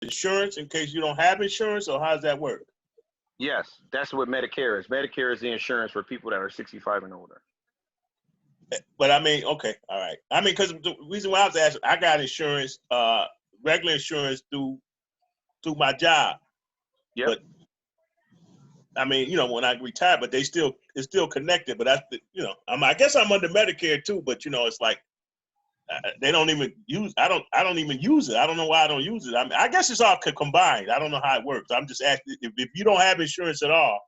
insurance in case you don't have insurance, or how does that work? Yes, that's what Medicare is. Medicare is the insurance for people that are 65 and older. But I mean, okay, all right. I mean, because the reason why I was asking, I got insurance, regular insurance through my job. Yep. But I mean, you know, when I retired, but it's still connected. But that's I guess I'm under Medicare too. But you know, it's like they don't even use. I don't even use it. I don't know why I don't use it. I mean, I guess it's all combined. I don't know how it works. I'm just asking if you don't have insurance at all,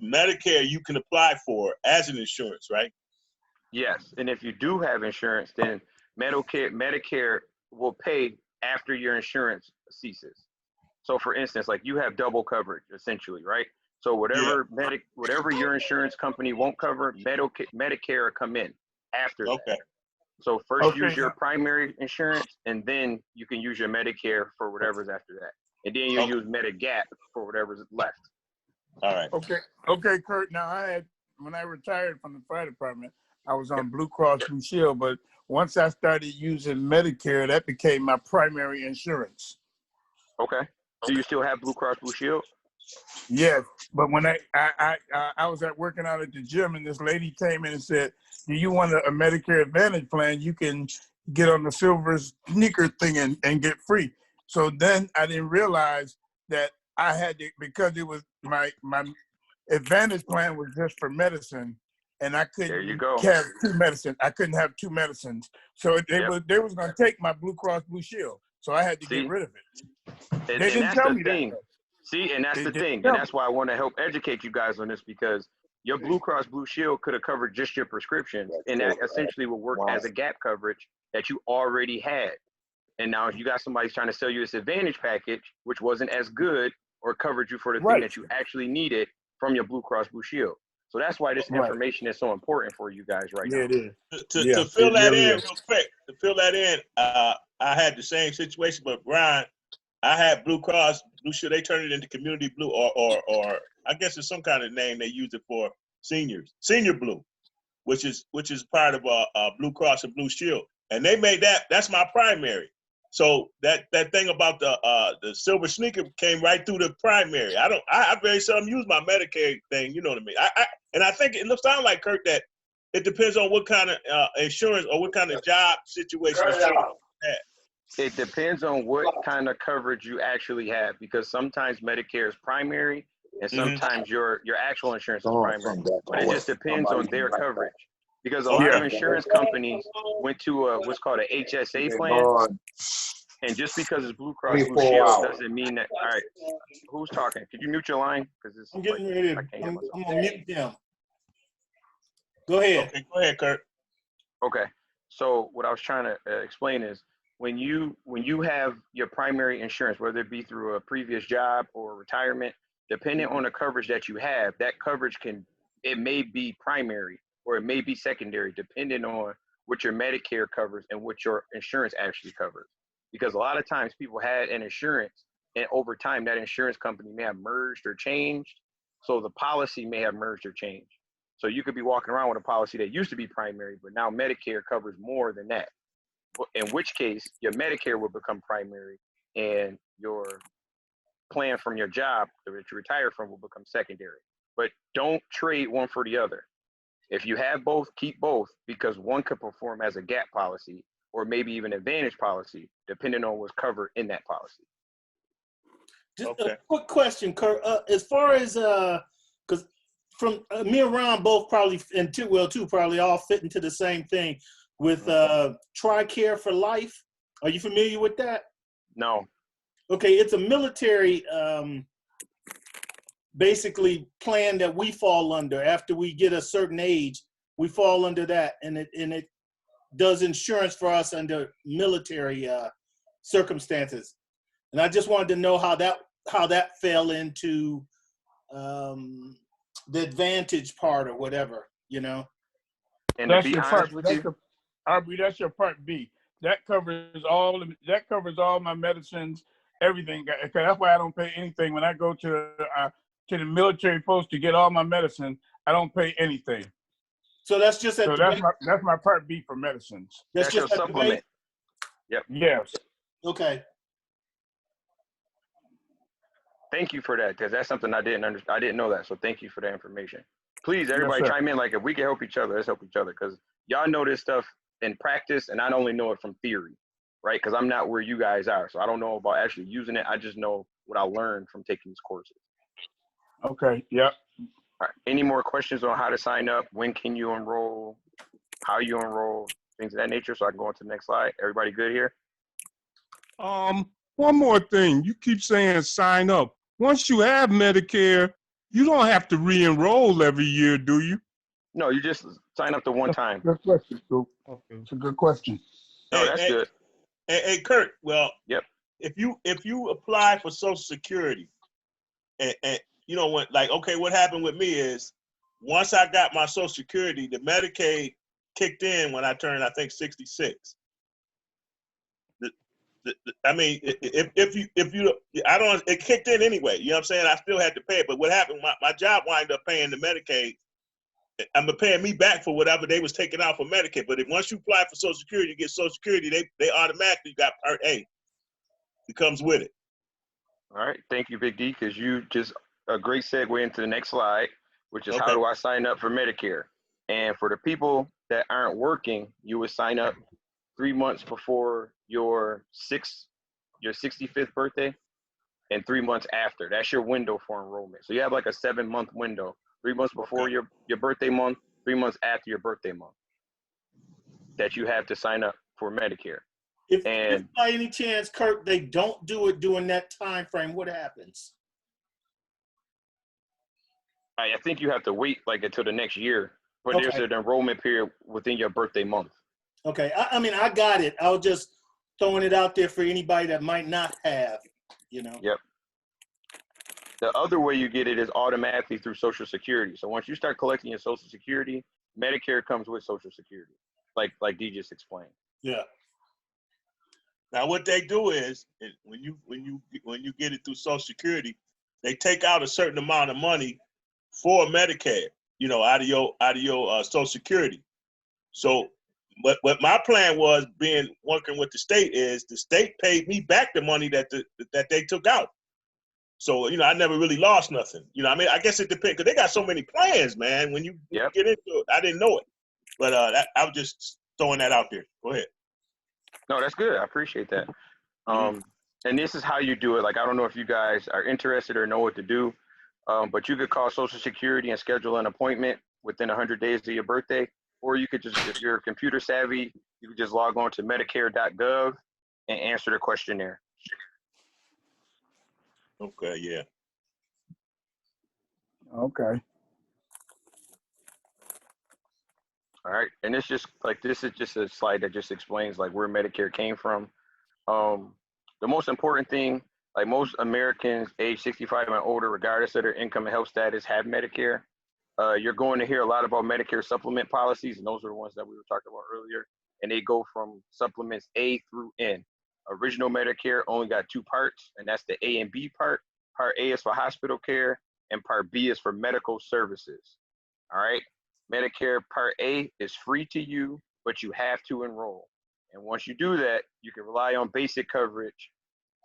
Medicare you can apply for as an insurance, right? Yes, and if you do have insurance, then Medicare will pay after your insurance ceases. So, for instance, like you have double coverage essentially, right? So whatever your insurance company won't cover, Medicare come in after that. Okay. So first use your primary insurance, and then you can use your Medicare for whatever's after that, and then you use Medigap for whatever's left. All right. Okay, Curt. Now when I retired from the fire department, I was on Blue Cross Blue Shield, but once I started using Medicare, that became my primary insurance. Okay. Do you still have Blue Cross Blue Shield? Yes, but when I was working out at the gym, and this lady came in and said, "Do you want a Medicare Advantage plan? You can get on the silver sneaker thing and get free." So then I didn't realize that I had to, because it was my Advantage plan was just for medicine, and I couldn't have two medicines. I couldn't have two medicines. So they was going to take my Blue Cross Blue Shield. So I had to get rid of it. They didn't tell me that. See, and that's the thing. And that's why I want to help educate you guys on this, because your Blue Cross Blue Shield could have covered just your prescriptions, and that essentially will work as a gap coverage that you already had. And now if you got somebody trying to sell you this Advantage package, which wasn't as good or covered you for the thing that you actually needed from your Blue Cross Blue Shield. So that's why this information is so important for you guys now. It is. To fill that in real quick, I had the same situation, but Brian, I had Blue Cross Blue Shield. They turned it into Community Blue, or I guess it's some kind of name they use it for seniors, Senior Blue, which is part of Blue Cross and Blue Shield, and they made that's my primary. So that thing about the silver sneaker came right through the primary. I very seldom use my Medicaid thing. You know what I mean? And I think it sounds like, Curt, that it depends on what kind of insurance or what kind of job situation you have. It depends on what kind of coverage you actually have, because sometimes Medicare is primary and sometimes your actual insurance is primary. But it just depends on their coverage, because a lot of insurance companies went to what's called an HSA plan. And just because it's Blue Cross Blue Shield doesn't mean that. All right, who's talking? Could you mute your line? Because I'm getting ready. I'm gonna mute them. Go ahead. Okay, go ahead, Curt. Okay, so what I was trying to explain is, when you have your primary insurance, whether it be through a previous job or retirement, depending on the coverage that you have, that coverage it may be primary or it may be secondary, depending on what your Medicare covers and what your insurance actually covers. Because a lot of times people had an insurance, and over time that insurance company may have merged or changed. So the policy may have merged or changed. So you could be walking around with a policy that used to be primary, but now Medicare covers more than that. In which case your Medicare will become primary and your plan from your job that you retire from will become secondary. But don't trade one for the other. If you have both, keep both, because one could perform as a gap policy or maybe even Advantage policy, depending on what's covered in that policy. Just a quick question, Curt. As far as, because from me and Ron both probably, and two probably all fit into the same thing with TRICARE for Life. Are you familiar with that? No. Okay, it's a military basically plan that we fall under. After we get a certain age, we fall under that, and it does insurance for us under military circumstances. And I just wanted to know how that fell into the Advantage part or whatever, you know. And that's your part. That's your part B. That covers all my medicines, everything. That's why I don't pay anything when I go to the military post to get all my medicine. I don't pay anything. So that's just that's my part B for medicines. That's just your supplement. Yep. Yes. Okay. thank you for that, because that's something I didn't know that. So thank you for that information. Please, everybody sir. chime in. Like, if we can help each other, let's help each other, because y'all know this stuff in practice, and I only know it from theory, right? Because I'm not where you guys are, so I don't know about actually using it. I just know what I learned from taking these courses. Okay. Yep. All right. Any more questions on how to sign up? When can you enroll? How you enroll? Things of that nature. So I can go on to the next slide. Everybody good here? One more thing. You keep saying sign up. Once you have Medicare, you don't have to re-enroll every year, do you? No, you just sign up to one time. Good question, Scoop. Okay. It's a good question. No, that's good. Hey, Curt. Well, Yep. If you apply for Social Security, and you know what, like, okay, what happened with me is once I got my Social Security, the Medicaid kicked in when I turned, I think, 66. I mean, if you, I don't, it kicked in anyway. You know what I'm saying? I still had to pay it. But what happened? My job wound up paying the Medicaid. I'm paying me back for whatever they was taking out for Medicaid. But if once you apply for Social Security, you get Social Security, they automatically got Part A. It comes with it. All right. Thank you, Big D, because you just a great segue into the next slide, which is Okay. how do I sign up for Medicare? And for the people that aren't working, you would sign up 3 months before your 65th birthday and 3 months after. That's your window for enrollment. So you have like a 7-month window, 3 months before your birthday month, 3 months after your birthday month, that you have to sign up for Medicare. If by any chance, Curt, they don't do it during that time frame, what happens? I think you have to wait like until the next year, but Okay. there's an enrollment period within your birthday month. Okay, I mean, I got it. I was just throwing it out there for anybody that might not have, you know. Yep. The other way you get it is automatically through Social Security. So once you start collecting your Social Security, Medicare comes with Social Security, like Dee just explained. Yeah. Now what they do is when you get it through Social Security, they take out a certain amount of money for Medicare, you know, out of your Social Security. So, but what my plan was, working with the state, is the state paid me back the money that they took out. So, you know, I never really lost nothing. You know, I mean, I guess it depends, because they got so many plans, man. When you get into it, I didn't know it, but I was just throwing that out there. Go ahead. No, that's good. I appreciate that. And this is how you do it. Like, I don't know if you guys are interested or know what to do, but you could call Social Security and schedule an appointment within 100 days of your birthday. Or you could just, if you're computer savvy, you could just log on to Medicare.gov and answer the questionnaire. Okay, yeah. Okay. All right. And this is just a slide that just explains like where Medicare came from. The most important thing, like most Americans age 65 and older, regardless of their income and health status, have Medicare. You're going to hear a lot about Medicare supplement policies, and those are the ones that we were talking about earlier. And they go from supplements A through N. Original Medicare only got 2 parts, and that's the A and B part. Part A is for hospital care, and Part B is for medical services. All right. Medicare Part A is free to you, but you have to enroll. And once you do that, you can rely on basic coverage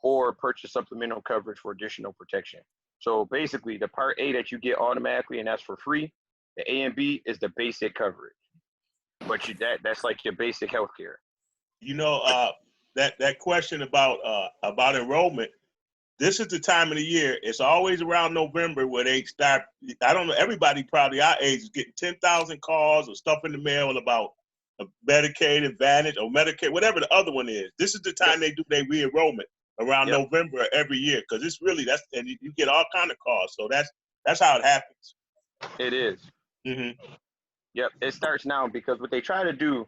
or purchase supplemental coverage for additional protection. So basically, the Part A that you get automatically, and that's for free, the A and B is the basic coverage. But that's like your basic health care. You know, that question about enrollment, this is the time of the year. It's always around November where they start. I don't know. Everybody probably our age is getting 10,000 calls or stuff in the mail about Medicaid Advantage or Medicare, whatever the other one is. This is the time they do their re-enrollment around November every year, because it's really and you get all kind of calls. So that's how it happens. It is. Yep. It starts now, because what they try to do,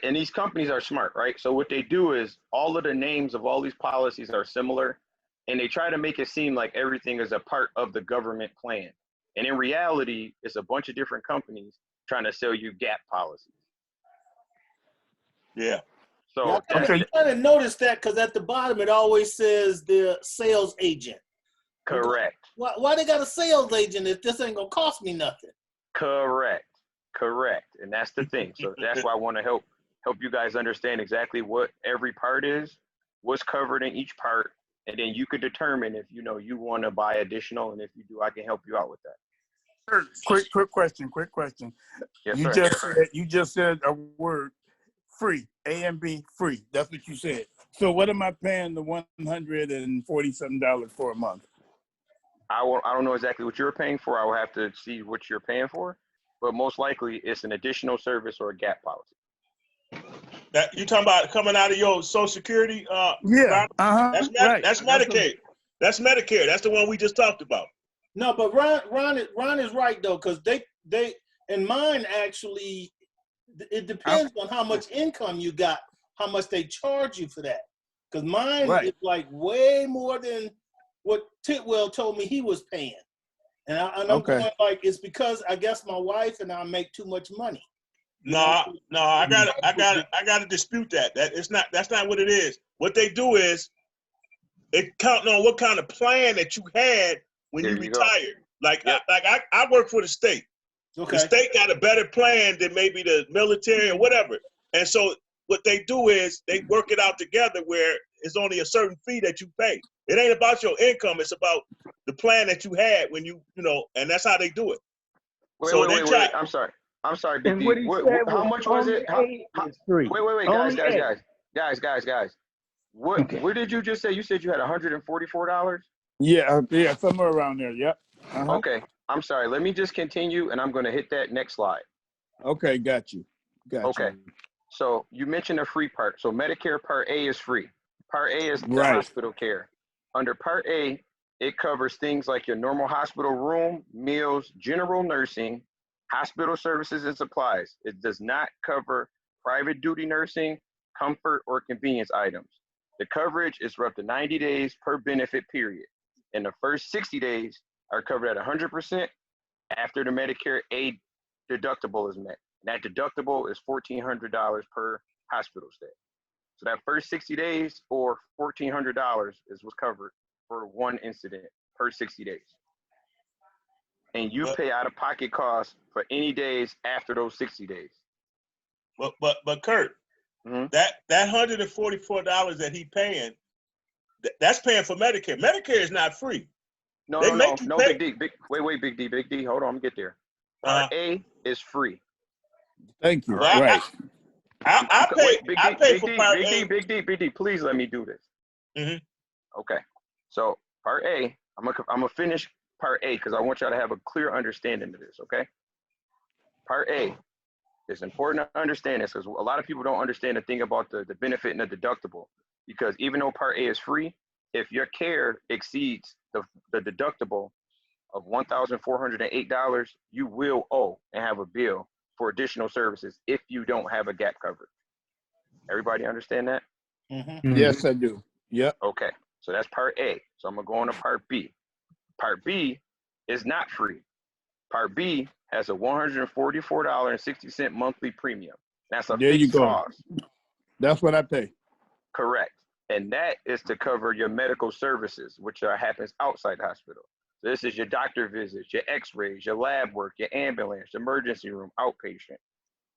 and these companies are smart, right? So what they do is all of the names of all these policies are similar, and they try to make it seem like everything is a part of the government plan. And in reality, it's a bunch of different companies trying to sell you gap policies. Yeah. So I kind of noticed that, because at the bottom it always says the sales agent. Correct. Why they got a sales agent if this ain't gonna cost me nothing? Correct. And that's the thing. So that's why I want to help you guys understand exactly what every part is, what's covered in each part, and then you could determine if you want to buy additional, and if you do, I can help you out with that. Quick question. Yes, You sir. just said a word, free. A and B, free. That's what you said. So what am I paying the $147 for a month? I don't know exactly what you're paying for. I will have to see what you're paying for, but most likely it's an additional service or a gap policy. That you talking about coming out of your Social Security? Yeah. That's Right. That's Medicaid. That's Medicare. That's the one we just talked about. No, but Ron is right though, because they and mine actually, it depends on how much income you got, how much they charge you for that. Because mine is like way more than what Titwell told me he was paying, and I'm going like, it's because I guess my wife and I make too much money. No, I gotta dispute that. That's not what it is. What they do is they counting on what kind of plan that you had when you retired. Like I work for the state. Okay. The state got a better plan than maybe the military or whatever. And so what they do is they work it out together where it's only a certain fee that you pay. It ain't about your income. It's about the plan that you had when you know, and that's how they do it. Wait. I'm sorry, Big D. How much was it? Wait, guys. What did you just say? You said you had $144? Yeah, somewhere around there. Yep. Okay, I'm sorry. Let me just continue, and I'm going to hit that next slide. Okay, got you. Okay, so you mentioned a free part. So Medicare Part A is free. Part A is the hospital care. Under Part A, it covers things like your normal hospital room, meals, general nursing, hospital services and supplies. It does not cover private duty nursing, comfort, or convenience items. The coverage is for up to 90 days per benefit period. And the first 60 days are covered at 100% after the Medicare A deductible is met. And that deductible is $1,400 per hospital stay. So that first 60 days or $1,400 is what's covered for one incident per 60 days. And you pay out-of-pocket costs for any days after those 60 days. But Curt, that $144 that he paying, that's paying for Medicare. Medicare is not free. No, Big D. Wait, Big D. Hold on, I'm gonna get there. Part A is free. Thank you. Well, right. I pay for Part A. Big D, please let me do this. Okay. So Part A, I'm gonna finish Part A because I want y'all to have a clear understanding of this, okay? Part A, it's important to understand this because a lot of people don't understand the thing about the benefit and the deductible. Because even though Part A is free, if your care exceeds the deductible of $1,408, you will owe and have a bill for additional services if you don't have a gap coverage. Everybody understand that? Yes, I do. Yep. Okay, so that's Part A. So I'm gonna go on to Part B. Part B is not free. Part B has a $144.60 monthly premium. That's a fixed cost. That's what I pay. Correct. And that is to cover your medical services, which happens outside the hospital. So this is your doctor visits, your x-rays, your lab work, your ambulance, emergency room, outpatient.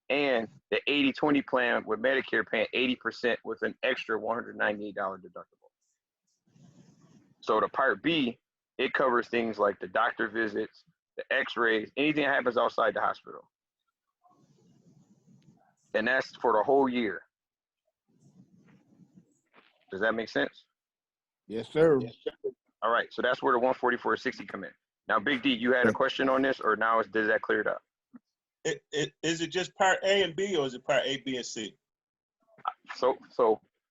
And the 80-20 plan with Medicare paying 80% with an extra $198 deductible. So the Part B, it covers things like the doctor visits, the x-rays, anything that happens outside the hospital. And that's for the whole year. Does that make sense? Yes, sir. All right, so that's where the 144.60 come in. Now, Big D, you had a question on this, or now does that clear it up? Is it just Part A and B, or is it Part A, B, and C? So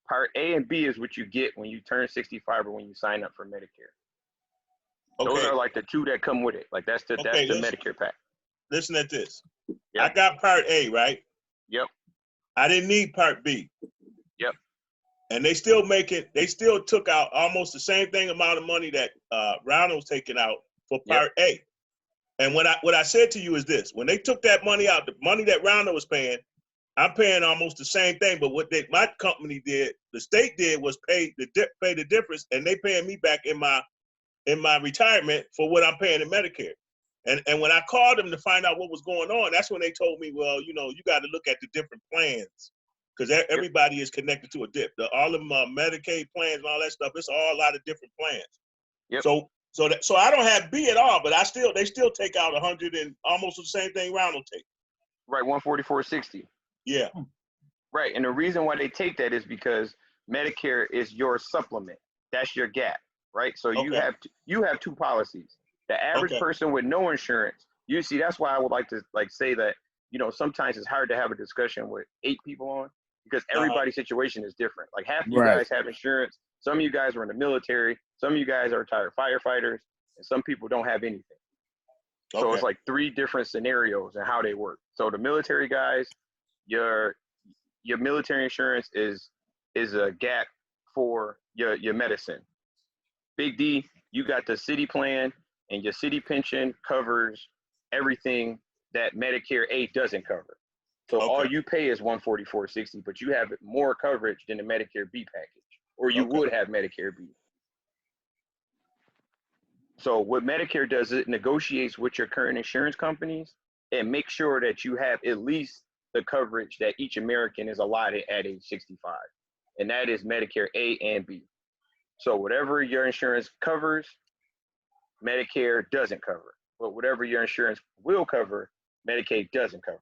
Part A and B is what you get when you turn 65 or when you sign up for Medicare. Okay. Those are like the two that come with it. Like that's the Medicare pack. Listen at this. Yep. I got Part A, right? Yep. I didn't need Part B. Yep. And they still took out almost the same amount of money that Ronald was taking out for Part A. And what I said to you is this: when they took that money out, the money that Ronald was paying, I'm paying almost the same thing. But what my company did, the state did, was pay the difference, and they paying me back in my retirement for what I'm paying in Medicare. And when I called them to find out what was going on, that's when they told me, well, you got to look at the different plans because everybody is connected to a dip. All of them Medicaid plans and all that stuff. It's all a lot of different plans. Yep. So I don't have B at all, but they still take out 100 and almost the same thing Ron will take. Right, 144.60. Yeah. Right, and the reason why they take that is because Medicare is your supplement. That's your gap, right? So you have two policies. The average person with no insurance, you see, that's why I would like to say that, sometimes it's hard to have a discussion with 8 people on because everybody's situation is different. Like half of you guys have insurance, some of you guys are in the military, some of you guys are retired firefighters, and some people don't have anything. So it's like 3 different scenarios and how they work. So the military guys, your military insurance is a gap for your medicine. Big D, you got the city plan, and your city pension covers everything that Medicare A doesn't cover. So all you pay is $144.60, but you have more coverage than the Medicare B package, or you would have Medicare B. So what Medicare does, it negotiates with your current insurance companies and make sure that you have at least the coverage that each American is allotted at age 65. And that is Medicare A and B. So whatever your insurance covers, Medicare doesn't cover. But whatever your insurance will cover, Medicaid doesn't cover.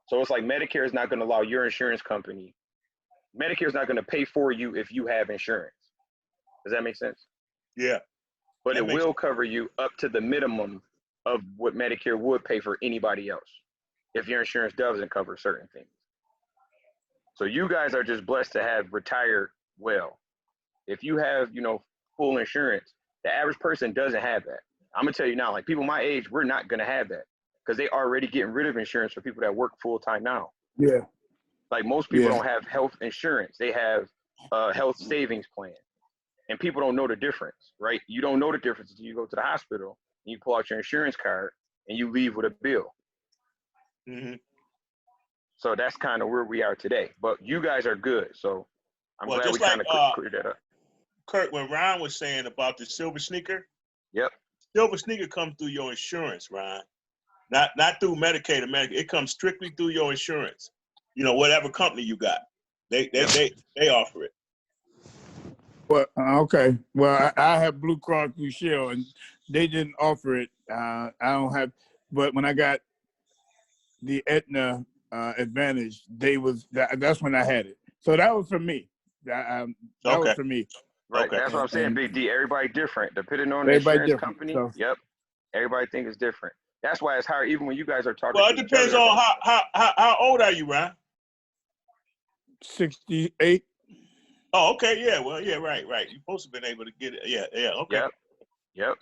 So it's like Medicare is not going to allow your insurance company, Medicare is not going to pay for you if you have insurance. Does that make sense? Yeah. But it will cover you up to the minimum of what Medicare would pay for anybody else if your insurance doesn't cover certain things. So you guys are just blessed to have retired well. If you have, full insurance, the average person doesn't have that. I'm gonna tell you now, like people my age, we're not gonna have that because they already getting rid of insurance for people that work full time now. Yeah. Like most people don't have health insurance. They have a health savings plan. And people don't know the difference, right? You don't know the difference until you go to the hospital and you pull out your insurance card and you leave with a bill. Mm-hmm. So that's kind of where we are today. But you guys are good. So I'm glad we kind of cleared that up. Curt, when Ron was saying about the silver sneaker, silver sneaker comes through your insurance, Ron. Not through Medicaid or Medicare. It comes strictly through your insurance. Whatever company you got, they offer it. Well, okay. Well, I have Blue Cross Blue Shield, and they didn't offer it. I don't have, but when I got the Aetna Advantage, that's when I had it. So that was for me. That was for me. Right. That's what I'm saying, Big D. Everybody different, depending on the insurance company. So. Yep. Everybody think it's different. That's why it's hard, even when you guys are talking. Well, it depends on how old are you, Ron? 68. Oh, okay, yeah, well, yeah, right. You're supposed to have been able to get it. Yeah, okay. Yep.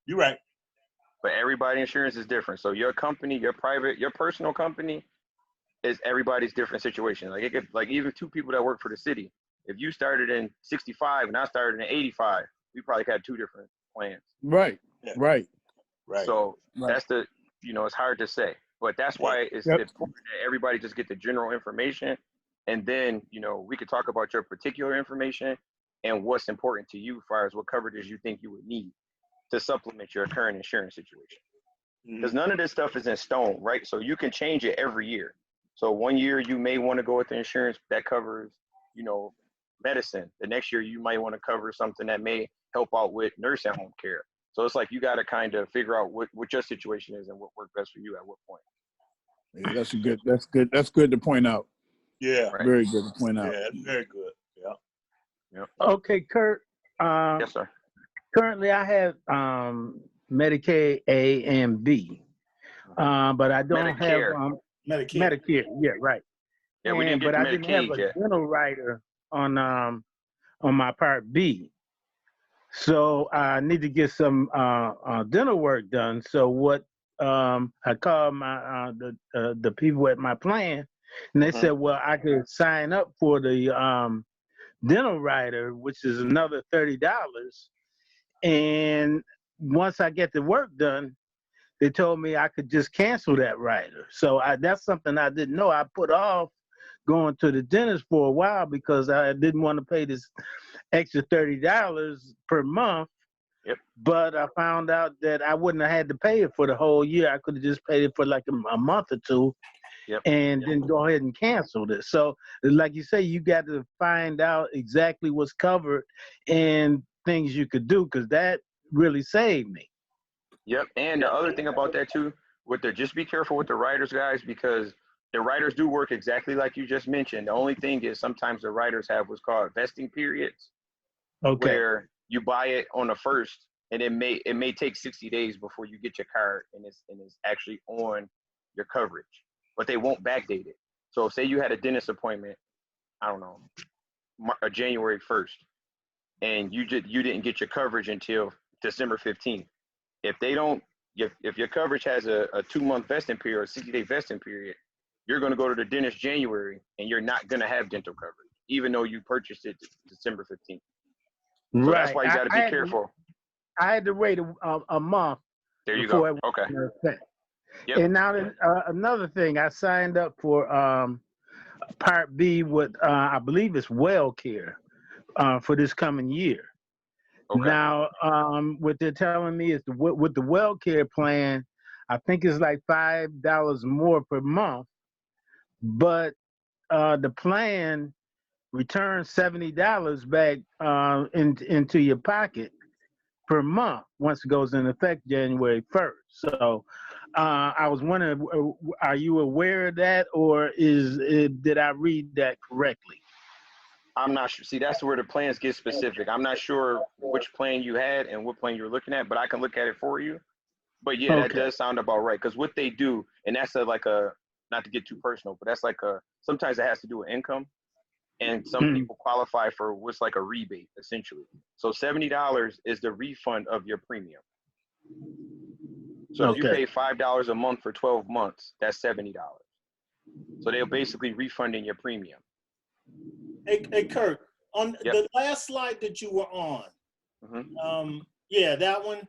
You're right. But everybody's insurance is different. So your company, your personal company is everybody's different situation. Like it could, like even 2 people that work for the city, if you started in 65 and I started in 85, we probably had 2 different plans. Right. Yeah. Right. So that's it's hard to say. But that's why it's important that everybody just get the general information. And then, we could talk about your particular information and what's important to you as far as what coverages you think you would need to supplement your current insurance situation. Because none of this stuff is in stone, right? So you can change it every year. So one year you may want to go with the insurance that covers, medicine. The next year you might want to cover something that may help out with nursing home care. So it's like you got to kind of figure out what your situation is and what works best for you at what point. Yeah, that's good to point out. Yeah. Right. Very good to point out. Yeah, that's very good. Yeah. Okay, Curt. Yes, sir. Currently, I have Medicaid A and B, but I don't have Medicare. Yeah, right. Yeah, we didn't get but to I didn't have Medicaid yet. a dental writer on my Part B, so I need to get some dental work done. So what? I called my the people at my plan, and they said, well, I could sign up for the dental writer, which is another $30. And once I get the work done, they told me I could just cancel that rider. So that's something I didn't know. I put off going to the dentist for a while because I didn't want to pay this extra $30 per month. Yep. But I found out that I wouldn't have had to pay it for the whole year. I could have just paid it for like a month or 2. Yep. and then go ahead and cancel this. So, like you say, you got to find out exactly what's covered and things you could do, because that really saved me. Yep. And the other thing about that too, just be careful with the riders, guys, because the riders do work exactly like you just mentioned. The only thing is sometimes the riders have what's called vesting periods, Okay. where you buy it on the first, and it may take 60 days before you get your card and it's actually on your coverage, but they won't backdate it. So say you had a dentist appointment, I don't know, January 1st, and you didn't get your coverage until December 15th. If your coverage has a 2-month vesting period or 60-day vesting period, you're going to go to the dentist January and you're not going to have dental coverage, even though you purchased it December 15th. So Right. that's why you got to be careful. I had to wait a month. There you before go. it went Okay. into effect. Yep. And now another thing, I signed up for Part B with I believe it's Well Care for this coming year. Okay. Now, what they're telling me is with the Well Care plan, I think it's like $5 more per month, but the plan returns $70 back into your pocket per month once it goes into effect January 1st. So I was wondering, are you aware of that, or did I read that correctly? I'm not sure. See, that's where the plans get specific. I'm not sure which plan you had and what plan you're looking at, but I can look at it for you. But yeah, that does sound about right. Because what they do, and that's not to get too personal, but that's sometimes it has to do with income. And some people qualify for what's like a rebate, essentially. So $70 is the refund of your premium. So if you pay $5 a month for 12 months, that's $70. So they're basically refunding your premium. Hey, Curt, on the last slide that you were on, yeah, that one.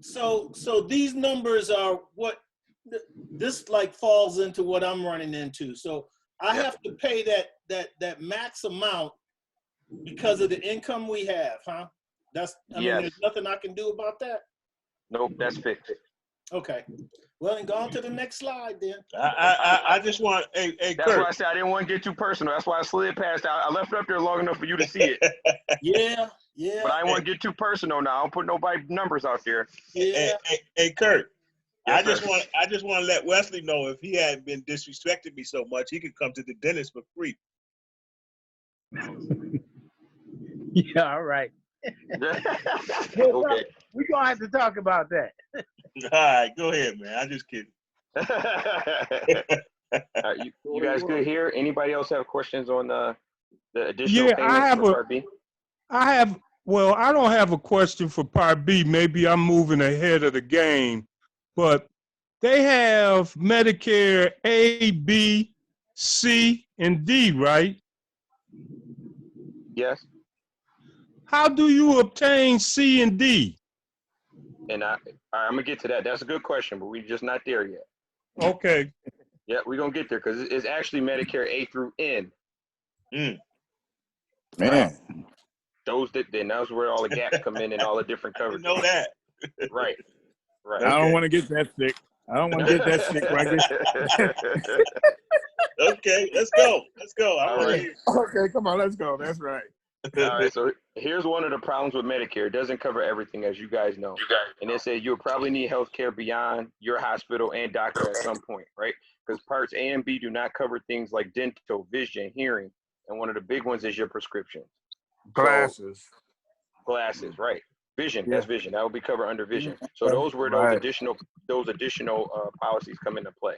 So these numbers are what this like falls into what I'm running into. So I have to pay that max amount because of the income we have, huh? I mean, there's nothing I can do about that. Nope, that's fixed. Okay. Well, then go on to the next slide then. I just want, hey, that's Curt. why I said I didn't want to get too personal. That's why I slid past. I left it up there long enough for you to see it. Yeah. But I didn't want to get too personal now. I don't put nobody numbers out there. Yeah. Hey, Curt. Yes, I just want to let Wesley know if he hadn't been disrespecting me so much, he could come to the dentist for free. Yeah, all right. Okay. We're going to have to talk about that. All right, go ahead, man. I'm just kidding. You guys good here? Anybody else have questions on the additional payments for Part B? Well, I don't have a question for Part B. Maybe I'm moving ahead of the game, but they have Medicare A, B, C, and D, right? Yes. How do you obtain C and D? And I'm gonna get to that. That's a good question, but we're just not there yet. Okay. Yeah, we're gonna get there because it's actually Medicare A through N. Man. Right? That's where all the gaps come in and all the different coverages. You know that. Right. I don't want to get that sick. I don't want to get that sick right there. Okay, let's go. All right. Okay, come on, let's go. That's right. All right, so here's one of the problems with Medicare. It doesn't cover everything, as you guys know. And it says you'll probably need health care beyond your hospital and doctor at some point, right? Because parts A and B do not cover things like dental, vision, hearing. And one of the big ones is your prescription. Glasses. Glasses, right. Vision, Yeah. that's vision. That will be covered under vision. So those were those additional policies come into play.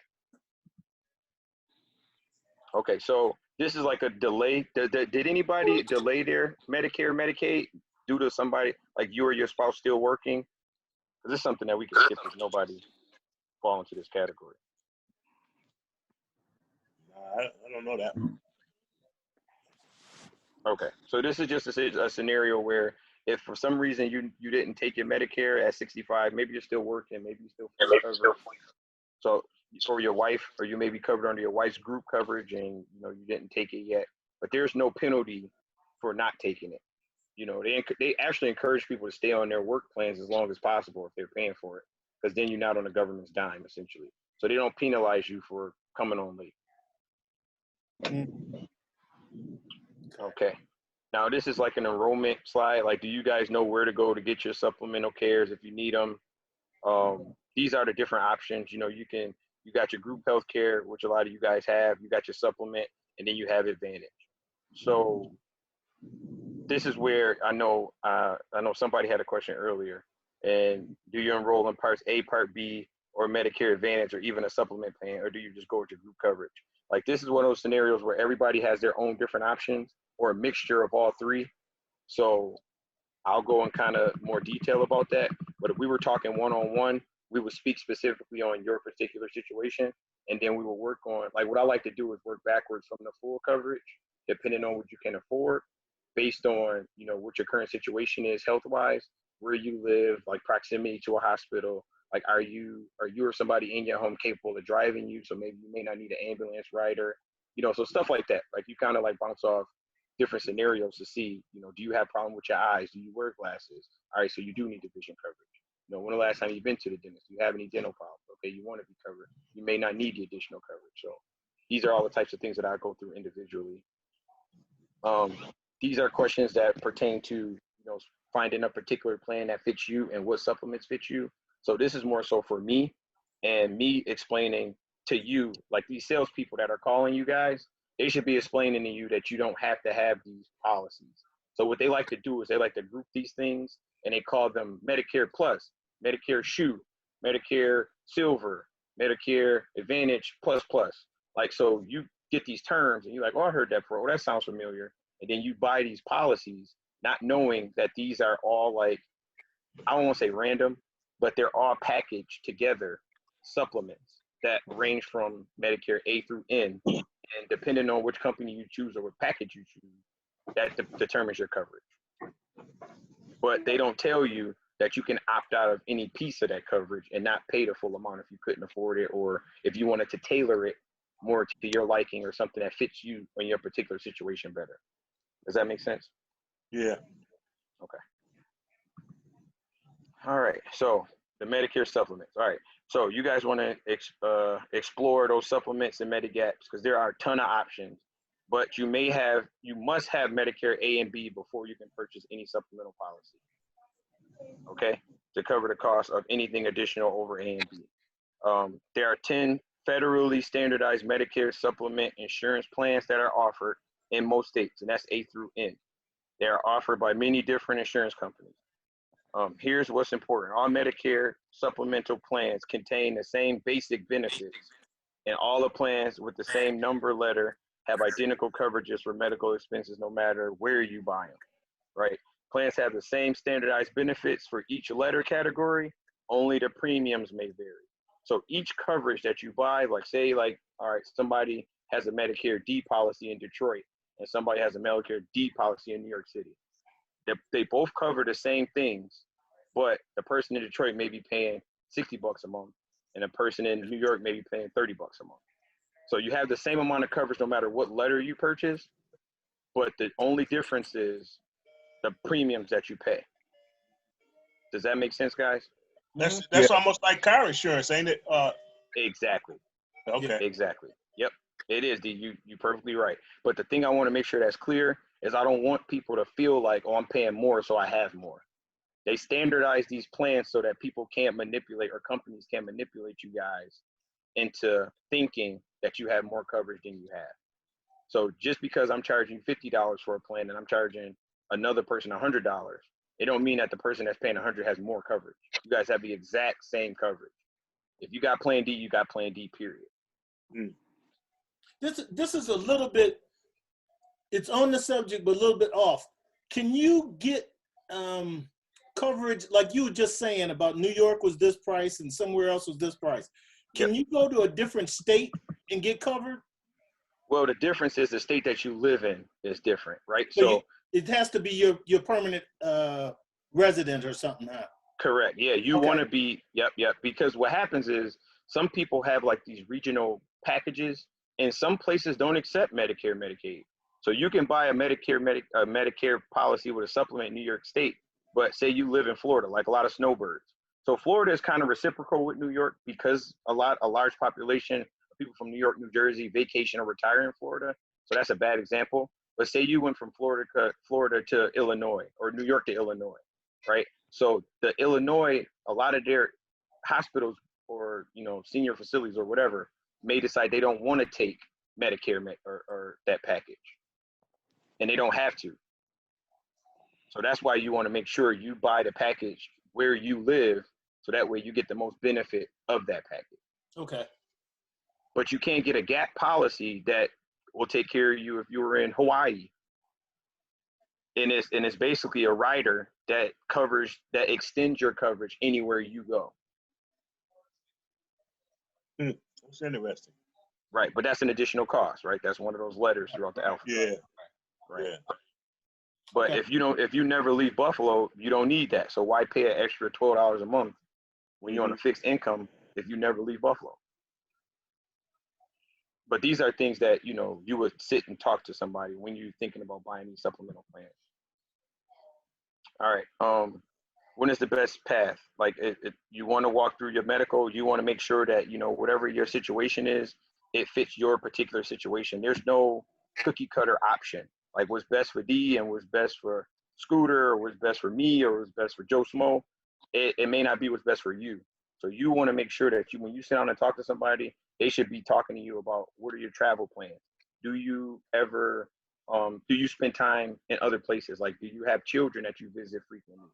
Okay, so this is like a delay. Did anybody delay their Medicare, Medicaid due to somebody like you or your spouse still working? Because this is something that we can skip if nobody fall into this category. I don't know that. Okay, so this is just a scenario where if for some reason you didn't take your Medicare at 65, maybe you're still working, maybe you're still covered. So for your wife, or you may be covered under your wife's group coverage and you didn't take it yet, but there's no penalty for not taking it. They actually encourage people to stay on their work plans as long as possible if they're paying for it, because then you're not on the government's dime essentially. So they don't penalize you for coming on late. Okay. Now this is like an enrollment slide. Like, do you guys know where to go to get your supplemental cares if you need them? These are the different options. You know, you got your group health care, which a lot of you guys have. You got your supplement, and then you have Advantage. So this is where I know somebody had a question earlier. And do you enroll in Parts A, Part B, or Medicare Advantage, or even a supplement plan, or do you just go with your group coverage? Like, this is one of those scenarios where everybody has their own different options or a mixture of all three. So I'll go in kind of more detail about that. But if we were talking one-on-one, we would speak specifically on your particular situation. And then we will work on, like, what I like to do is work backwards from the full coverage, depending on what you can afford, based on, you know, what your current situation is health-wise, where you live, like proximity to a hospital. Like, are you or somebody in your home capable of driving you? So maybe you may not need an ambulance rider, you know, so stuff like that. Like, you kind of like bounce off different scenarios to see, you know, do you have a problem with your eyes? Do you wear glasses? All right, so you do need the vision coverage. You know, when the last time you've been to the dentist? Do you have any dental problems? Okay, you want to be covered. You may not need the additional coverage. So these are all the types of things that I go through individually. These are questions that pertain to, you know, finding a particular plan that fits you and what supplements fit you. So this is more so for me and me explaining to you, like these salespeople that are calling you guys, they should be explaining to you that you don't have to have these policies. So what they like to do is they like to group these things and they call them Medicare Plus, Medicare Shoe, Medicare Silver, Medicare Advantage Plus Plus. Like, so you get these terms and you're like, oh, I heard that before. Oh, that sounds familiar. And then you buy these policies not knowing that these are all, like, I don't want to say random, but they're all packaged together supplements that range from Medicare A through N. And depending on which company you choose or what package you choose, that determines your coverage. But they don't tell you that you can opt out of any piece of that coverage and not pay the full amount if you couldn't afford it, or if you wanted to tailor it more to your liking or something that fits you in your particular situation better. Does that make sense? Yeah. Okay. All right. So the Medicare supplements. All right. So you guys want to explore those supplements and Medigaps, because there are a ton of options, but you must have Medicare A and B before you can purchase any supplemental policy. Okay, to cover the cost of anything additional over A and B. There are 10 federally standardized Medicare supplement insurance plans that are offered in most states, and that's A through N. They are offered by many different insurance companies. Here's what's important. All Medicare supplemental plans contain the same basic benefits, and all the plans with the same number letter have identical coverages for medical expenses no matter where you buy them, right? Plans have the same standardized benefits for each letter category, only the premiums may vary. So each coverage that you buy, like say, like, all right, somebody has a Medicare D policy in Detroit and somebody has a Medicare D policy in New York City. They both cover the same things, but the person in Detroit may be paying $60 a month and a person in New York may be paying $30 a month. So you have the same amount of coverage no matter what letter you purchase, but the only difference is the premiums that you pay. Does that make sense, guys? That's almost like car insurance, ain't it? Exactly. Okay. Exactly. Yep. It is. You're perfectly right. But the thing I want to make sure that's clear is I don't want people to feel like, oh, I'm paying more, so I have more. They standardize these plans so that people can't manipulate, or companies can't manipulate you guys into thinking that you have more coverage than you have. So just because I'm charging $50 for a plan and I'm charging another person $100, it don't mean that the person that's paying $100 has more coverage. You guys have the exact same coverage. If you got Plan D, you got Plan D, period. This is a little bit, it's on the subject, but a little bit off. Can you get coverage, like you were just saying about New York was this price and somewhere else was this price? Can you go to a different state and get covered? Well, the difference is the state that you live in is different, right? So it has to be your permanent resident or something, huh? Correct. Yeah, you want to be, yep. Because what happens is some people have like these regional packages, and some places don't accept Medicare, Medicaid. So you can buy a Medicare policy with a supplement in New York State, but say you live in Florida, like a lot of snowbirds. So Florida is kind of reciprocal with New York because a large population of people from New York, New Jersey vacation or retire in Florida. So that's a bad example. But say you went from Florida to Illinois, or New York to Illinois, right? So the Illinois, a lot of their hospitals or senior facilities or whatever may decide they don't want to take Medicare or that package, and they don't have to. So that's why you want to make sure you buy the package where you live, so that way you get the most benefit of that package. Okay. But you can't get a gap policy that will take care of you if you were in Hawaii. And it's basically a rider that extends your coverage anywhere you go. That's interesting. Right, but that's an additional cost, right? That's one of those letters throughout the alphabet. Yeah. Right. Yeah. But if you never leave Buffalo, you don't need that. So why pay an extra $12 a month when you're on a fixed income if you never leave Buffalo? But these are things that you would sit and talk to somebody when you're thinking about buying these supplemental plans. All right. When is the best path? Like, you want to walk through your medical, you want to make sure that whatever your situation is, it fits your particular situation. There's no cookie cutter option. Like, what's best for D and what's best for Scooter, or what's best for me, or what's best for Joe Smo, it may not be what's best for you. So you want to make sure that when you sit down and talk to somebody, they should be talking to you about, what are your travel plans? Do you ever, do you spend time in other places? Like, do you have children that you visit frequently?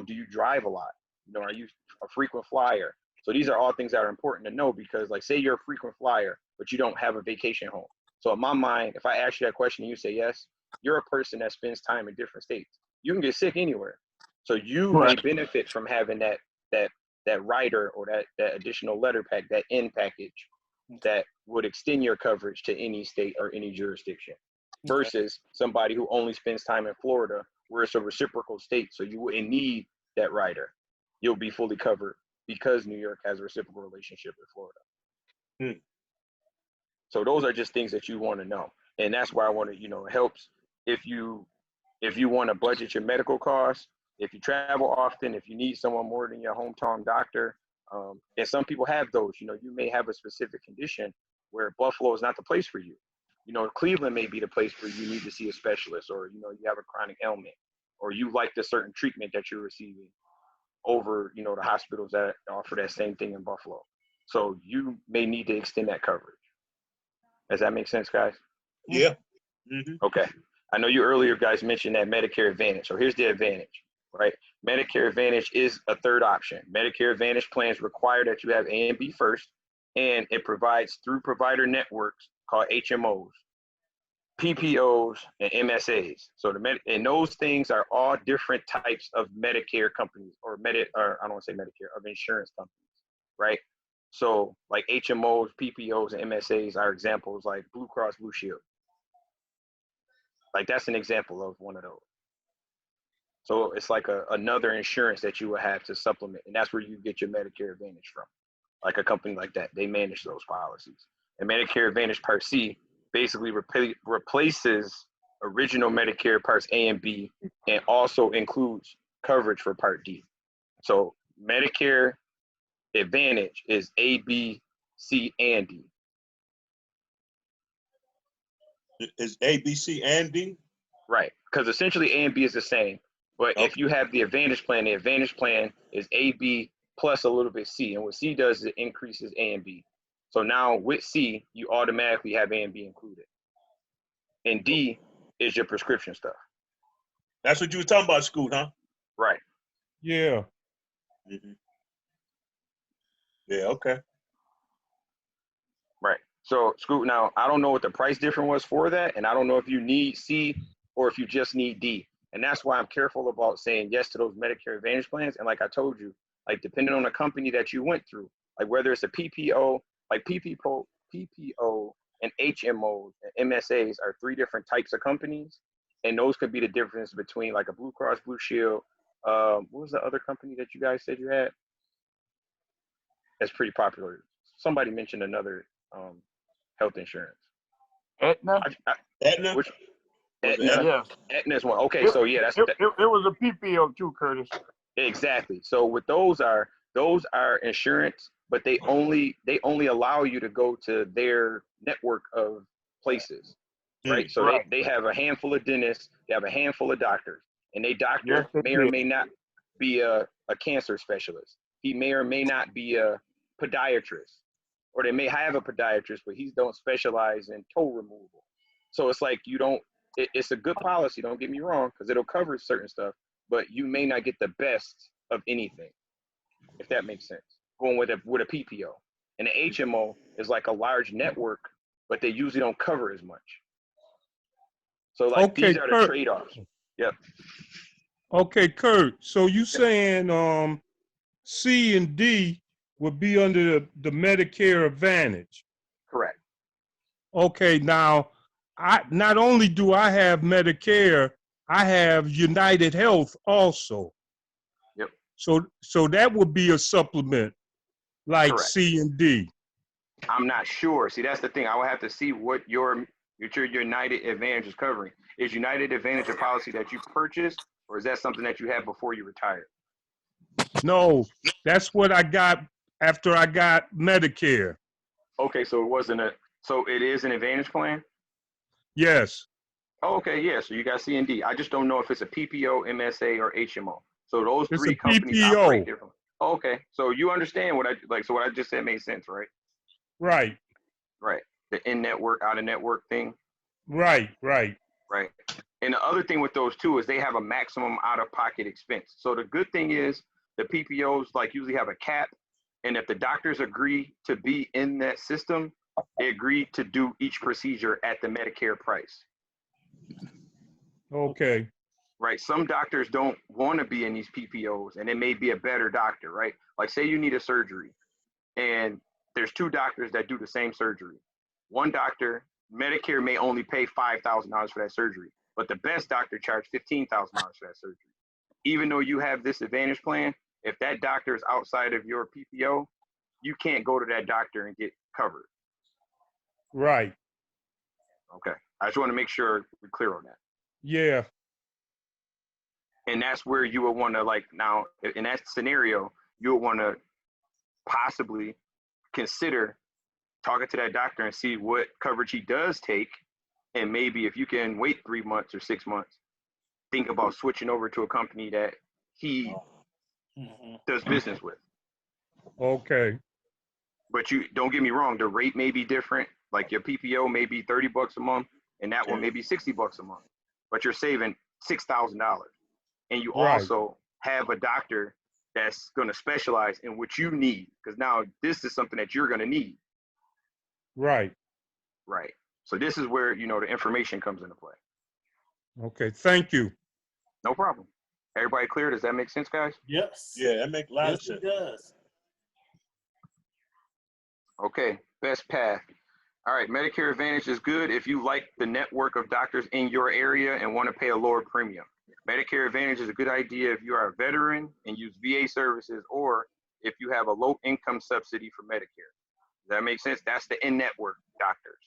Do you drive a lot? Are you a frequent flyer? So these are all things that are important to know, because, like, say you're a frequent flyer, but you don't have a vacation home. So in my mind, if I ask you that question and you say yes, you're a person that spends time in different states. You can get sick anywhere. So you may benefit from having that rider or that additional letter pack, that end package that would extend your coverage to any state or any jurisdiction, versus somebody who only spends time in Florida, where it's a reciprocal state. So you wouldn't need that rider. You'll be fully covered because New York has a reciprocal relationship with Florida. So those are just things that you want to know. And that's why I want to, it helps if you want to budget your medical costs, if you travel often, if you need someone more than your hometown doctor. And some people have those. You may have a specific condition where Buffalo is not the place for you. Cleveland may be the place where you need to see a specialist, or you have a chronic ailment, or you like the certain treatment that you're receiving over the hospitals that offer that same thing in Buffalo. So you may need to extend that coverage. Does that make sense, guys? Yeah. Okay. I know you earlier guys mentioned that Medicare Advantage. So here's the advantage, right? Medicare Advantage is a third option. Medicare Advantage plans require that you have A and B first, and it provides through provider networks called HMOs, PPOs, and MSAs. So and those things are all different types of Medicare companies, or I don't want to say Medicare, of insurance companies, right? So like HMOs, PPOs, and MSAs are examples, like Blue Cross Blue Shield. Like, that's an example of one of those. So it's like another insurance that you would have to supplement, and that's where you get your Medicare Advantage from. Like a company like that, they manage those policies. And Medicare Advantage Part C basically replaces original Medicare Parts A and B, and also includes coverage for Part D. So Medicare Advantage is A, B, C, and D. Is A, B, C, and D? Right, because essentially A and B is the same. But if you have the Advantage plan is A, B plus a little bit C. And what C does is it increases A and B. So now with C, you automatically have A and B included. And D is your prescription stuff. That's what you were talking about, Scoot, huh? Right. Yeah. Yeah, okay. Right. So, Scoot, now, I don't know what the price difference was for that, and I don't know if you need C or if you just need D. And that's why I'm careful about saying yes to those Medicare Advantage plans. And like I told you, like, depending on the company that you went through, like whether it's a PPO, like PPO and HMOs and MSAs are 3 different types of companies. And those could be the difference between like a Blue Cross Blue Shield. What was the other company that you guys said you had? That's pretty popular. Somebody mentioned another health insurance. Aetna? Aetna? Which, Aetna? Yeah. Aetna's one. Okay, so yeah, it was a PPO too, Curtis. Exactly. So what those are insurance, but they only allow you to go to their network of places, right? So Right. they have a handful of dentists, they have a handful of doctors, and they doctor Yes, they may or do. may not be a cancer specialist. He may or may not be a podiatrist, or they may have a podiatrist, but he don't specialize in toe removal. So it's like it's a good policy, don't get me wrong, because it'll cover certain stuff, but you may not get the best of anything, if that makes sense. Going with a PPO. And the HMO is like a large network, but they usually don't cover as much. So like Okay, these are the Curt. trade-offs. Yep. Okay, Curt. So you saying C and D would be under the Medicare Advantage? Correct. Okay, now I not only do I have Medicare, I have United Health also. Yep. So that would be a supplement like Correct. C and D. I'm not sure. See, that's the thing. I would have to see what your United Advantage is covering. Is United Advantage a policy that you purchased, or is that something that you had before you retired? No, that's what I got after I got Medicare. Okay, so it is an Advantage plan? Yes. Oh, okay, yeah. So you got C and D. I just don't know if it's a PPO, MSA, or HMO. So those It's three a companies PPO. operate differently. Oh, okay, so you understand what I just said made sense, right? Right. Right. The in-network, out-of-network thing. Right. Right. And the other thing with those two is they have a maximum out-of-pocket expense. So the good thing is the PPOs like usually have a cap, and if the doctors agree to be in that system, they agree to do each procedure at the Medicare price. Okay. Right. Some doctors don't want to be in these PPOs, and it may be a better doctor, right? Like say you need a surgery, and there's two doctors that do the same surgery. One doctor, Medicare may only pay $5,000 for that surgery, but the best doctor charged $15,000 for that surgery. Even though you have this Advantage plan, if that doctor is outside of your PPO, you can't go to that doctor and get covered. Right. Okay. I just want to make sure we're clear on that. Yeah. And that's where you would want to, like, now in that scenario, you would want to possibly consider talking to that doctor and see what coverage he does take. And maybe if you can wait 3 months or 6 months, think about switching over to a company that he does business with. Okay. But you don't get me wrong, the rate may be different. Like your PPO may be $30 a month, and that one may be $60 a month. But you're saving $6,000. And you Right. also have a doctor that's going to specialize in what you need, because now this is something that you're going to need. Right. Right. So this is where, the information comes into play. Okay. Thank you. No problem. Everybody clear? Does that make sense, guys? Yes. Yeah, that makes a lot of Yes, sense. it does. Okay. Best path. All right. Medicare Advantage is good if you like the network of doctors in your area and want to pay a lower premium. Medicare Advantage is a good idea if you are a veteran and use VA services, or if you have a low income subsidy for Medicare. Does that make sense? That's the in-network doctors.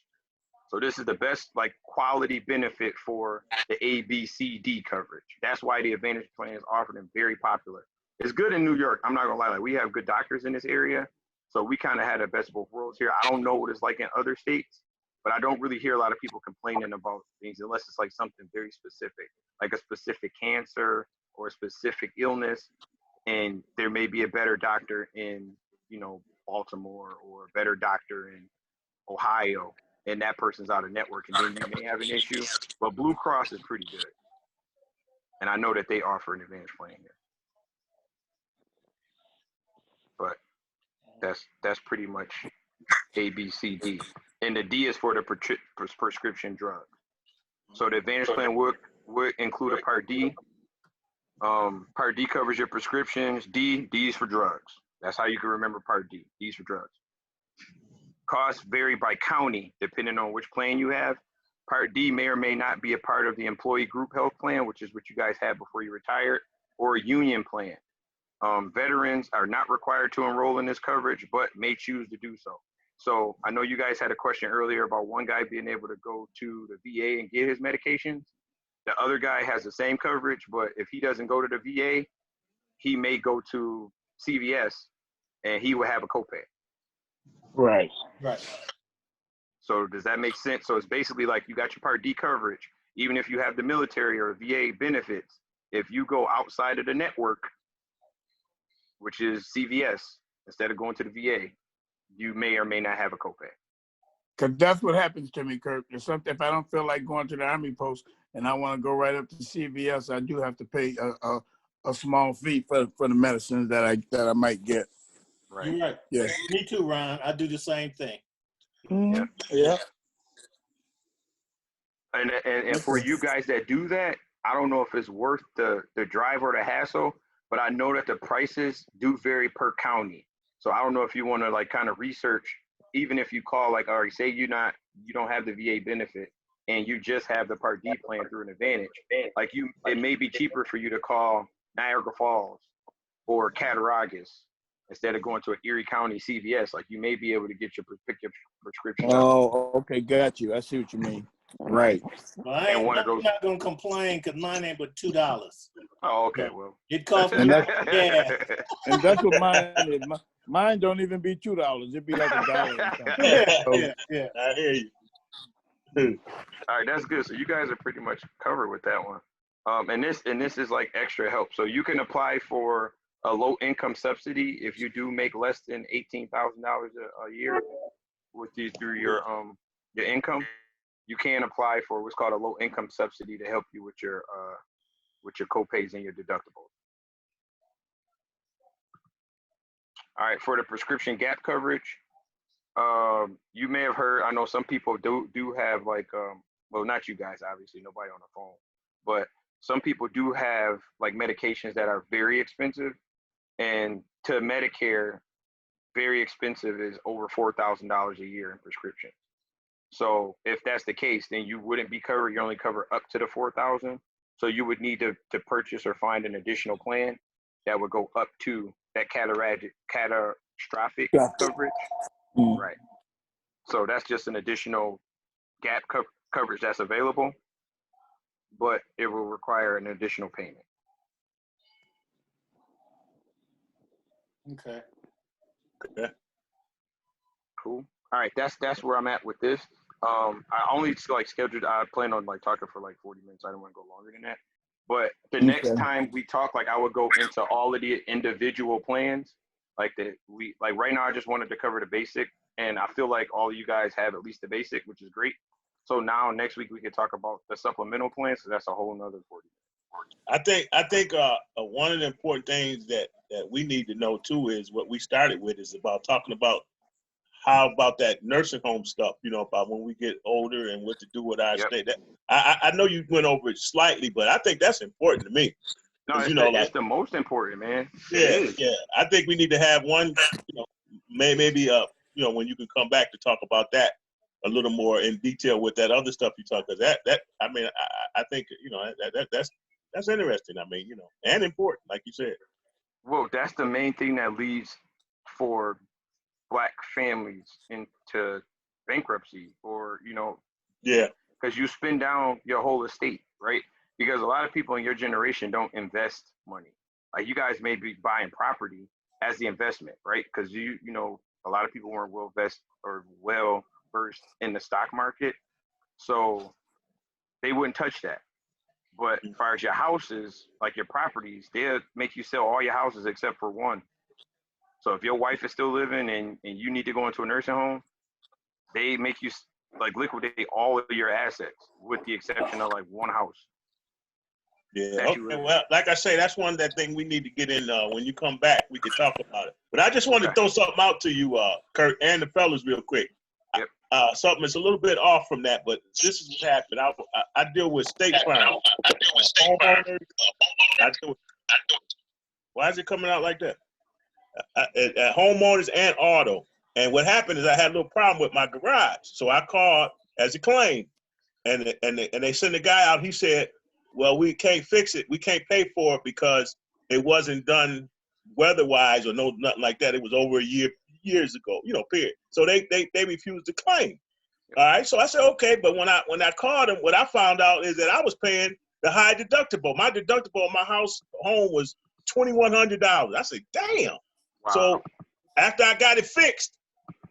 So this is the best quality benefit for the A, B, C, D coverage. That's why the Advantage plan is offered and very popular. It's good in New York. I'm not gonna lie, we have good doctors in this area. So we kind of had the best of both worlds here. I don't know what it's like in other states, but I don't really hear a lot of people complaining about things unless it's like something very specific, like a specific cancer or a specific illness. And there may be a better doctor in, Baltimore, or a better doctor in Ohio, and that person's out of network, and then you may have an issue. But Blue Cross is pretty good. And I know that they offer an Advantage plan here. But that's pretty much A, B, C, D. And the D is for the prescription drug. So the Advantage plan would include a Part D. Part D covers your prescriptions. D is for drugs. That's how you can remember Part D. D's for drugs. Costs vary by county depending on which plan you have. Part D may or may not be a part of the employee group health plan, which is what you guys had before you retired, or a union plan. Veterans are not required to enroll in this coverage, but may choose to do so. So I know you guys had a question earlier about one guy being able to go to the VA and get his medications. The other guy has the same coverage, but if he doesn't go to the VA, he may go to CVS and he would have a copay. Right. Right. So does that make sense? So it's basically like you got your Part D coverage, even if you have the military or VA benefits. If you go outside of the network, which is CVS, instead of going to the VA, you may or may not have a copay. Because that's what happens to me, Curt. If I don't feel like going to the Army post and I want to go right up to CVS, I do have to pay a small fee for the medicines that I might get. Right. You're right. Yeah. Me too, Ron. I do the same thing. Mm-hmm. Yeah. And for you guys that do that, I don't know if it's worth the drive or the hassle, but I know that the prices do vary per county. So I don't know if you want to like kind of research, even if you call like, all right, say you don't have the VA benefit and you just have the Part D plan through an Advantage, like it may be cheaper for you to call Niagara Falls or Cattaraugus instead of going to an Erie County CVS. Like you may be able to pick your prescription up. Oh, okay, got you. I see what you mean. Right. Well, I'm not gonna complain because mine ain't but $2. Oh, okay. Well, it costs me. And Yeah. And that's what mine is. Mine don't even be $2. It'd be like $1. Yeah. I hear you. All right, that's good. So you guys are pretty much covered with that one. And this is like extra help. So you can apply for a low income subsidy if you do make less than $18,000 a year through your income. You can apply for what's called a low income subsidy to help you with your copays and your deductibles. All right, for the prescription gap coverage, you may have heard, I know some people do have like, well, not you guys, obviously, nobody on the phone, but some people do have like medications that are very expensive, and to Medicare, very expensive is over $4,000 a year in prescription. So if that's the case, then you wouldn't be covered. You only cover up to the $4,000. So you would need to purchase or find an additional plan that would go up to that catastrophic coverage. Right. So that's just an additional gap coverage that's available, but it will require an additional payment. Okay. Cool. All right, that's where I'm at with this. I only like scheduled. I plan on like talking for like 40 minutes. I don't want to go longer than that. But the next time we talk, like I would go into all of the individual plans. Like right now, I just wanted to cover the basic, and I feel like all of you guys have at least the basic, which is great. So now next week we can talk about the supplemental plans. So that's a whole nother 40 minutes. I think one of the important things that we need to know too is what we started with is about talking about how about that nursing home stuff, about when we get older and what to do with our state. That I know you went over it slightly, but I think that's important to me. No, it's the most important, man. Yeah. I think we need to have one, maybe when you can come back to talk about that a little more in detail with that other stuff you talk, because that I mean I think that's interesting. I mean, and important, like you said. Well, that's the main thing that leads for Black families into bankruptcy, or because you spend down your whole estate, right? Because a lot of people in your generation don't invest money. Like you guys may be buying property as the investment, right? Because a lot of people weren't well versed in the stock market, so they wouldn't touch that. But as far as your houses, like your properties, they'll make you sell all your houses except for one. So if your wife is still living and you need to go into a nursing home, they make you like liquidate all of your assets with the exception of like one house. Yeah. Okay. Well, like I say, that's one that thing we need to get in. When you come back, we can talk about it. But I just want to throw something out to you, Curt, and the fellas, real quick. Yep. Something that's a little bit off from that, but this is what happened. I deal with state farm. Why is it coming out like that? At homeowners and auto. And what happened is I had a little problem with my garage. So I called as a claim, and they sent a guy out. He said, well, we can't fix it. We can't pay for it because it wasn't done weather-wise or nothing like that. It was over years ago, period. So they refused to claim. All right. So I said, okay. But when I called them, what I found out is that I was paying the high deductible. My deductible on my home was $2,100. I said, damn. Wow. So After I got it fixed,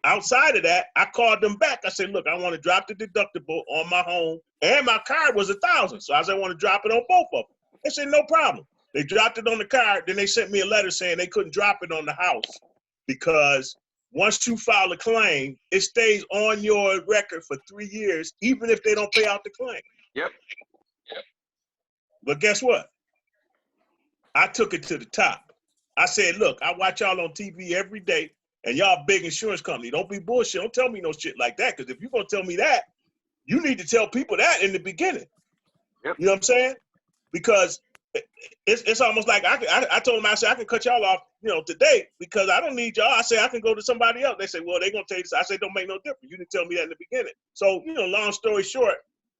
outside of that, I called them back. I said, look, I want to drop the deductible on my home, and my car was $1,000. So I said, I want to drop it on both of them. They said, no problem. They dropped it on the car. Then they sent me a letter saying they couldn't drop it on the house because once you file a claim, it stays on your record for 3 years, even if they don't pay out the claim. Yep. But guess what? I took it to the top. I said, look, I watch y'all on TV every day, and y'all big insurance company. Don't be bullshit. Don't tell me no shit like that, because if you're going to tell me that, you need to tell people that in the beginning. Yep. You know what I'm saying? Because it's almost like I told them, I said, I can cut y'all off, today, because I don't need y'all. I say I can go to somebody else. They say, well, they're going to tell you this. I say, don't make no difference. You didn't tell me that in the beginning. So, long story short,